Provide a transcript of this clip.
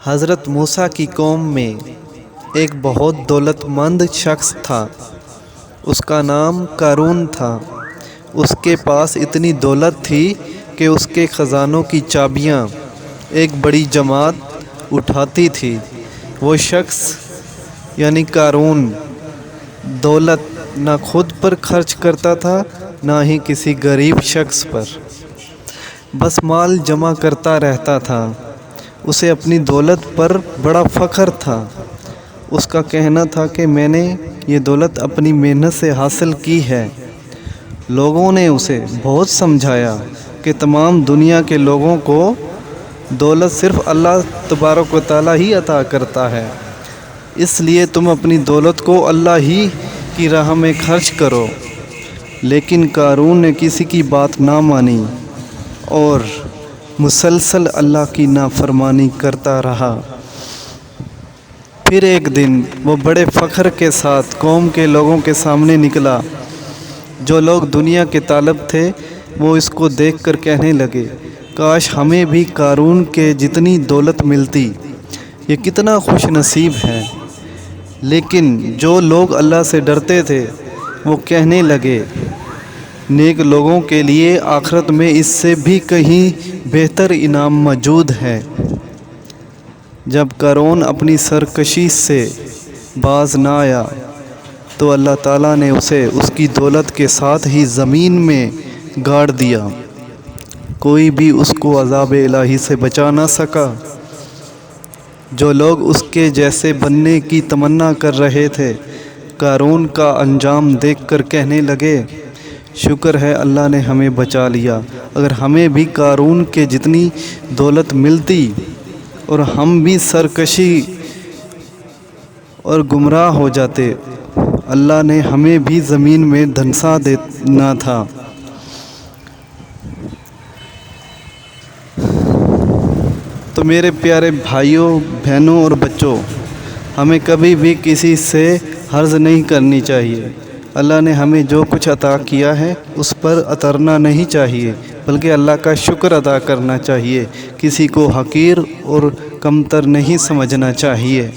حضرت موسیٰ کی قوم میں ایک بہت دولت مند شخص تھا۔ اس کا نام قارون تھا۔ اس کے پاس اتنی دولت تھی کہ اس کے خزانوں کی چابیاں ایک بڑی جماعت اٹھاتی تھی۔ وہ شخص یعنی قارون دولت نہ خود پر خرچ کرتا تھا نہ ہی کسی غریب شخص پر، بس مال جمع کرتا رہتا تھا۔ اسے اپنی دولت پر بڑا فخر تھا۔ اس کا کہنا تھا کہ میں نے یہ دولت اپنی محنت سے حاصل کی ہے۔ لوگوں نے اسے بہت سمجھایا کہ تمام دنیا کے لوگوں کو دولت صرف اللہ تبارک و تعالیٰ ہی عطا کرتا ہے، اس لیے تم اپنی دولت کو اللہ ہی کی راہ میں خرچ کرو۔ لیکن قارون نے کسی کی بات نہ مانی اور مسلسل اللہ کی نافرمانی کرتا رہا۔ پھر ایک دن وہ بڑے فخر کے ساتھ قوم کے لوگوں کے سامنے نکلا۔ جو لوگ دنیا کے طالب تھے وہ اس کو دیکھ کر کہنے لگے، کاش ہمیں بھی قارون کے جتنی دولت ملتی، یہ کتنا خوش نصیب ہے۔ لیکن جو لوگ اللہ سے ڈرتے تھے وہ کہنے لگے، نیک لوگوں کے لیے آخرت میں اس سے بھی کہیں بہتر انعام موجود ہے۔ جب قارون اپنی سرکشی سے باز نہ آیا تو اللہ تعالیٰ نے اسے اس کی دولت کے ساتھ ہی زمین میں گاڑ دیا۔ کوئی بھی اس کو عذاب الہی سے بچا نہ سکا۔ جو لوگ اس کے جیسے بننے کی تمنا کر رہے تھے قارون کا انجام دیکھ کر کہنے لگے، شکر ہے اللہ نے ہمیں بچا لیا، اگر ہمیں بھی قارون کے جتنی دولت ملتی اور ہم بھی سرکشی اور گمراہ ہو جاتے، اللہ نے ہمیں بھی زمین میں دھنسا دینا تھا۔ تو میرے پیارے بھائیوں، بہنوں اور بچوں، ہمیں کبھی بھی کسی سے حرص نہیں کرنی چاہیے۔ اللہ نے ہمیں جو کچھ عطا کیا ہے اس پر اترنا نہیں چاہیے، بلکہ اللہ کا شکر ادا کرنا چاہیے۔ کسی کو حقیر اور کمتر نہیں سمجھنا چاہیے۔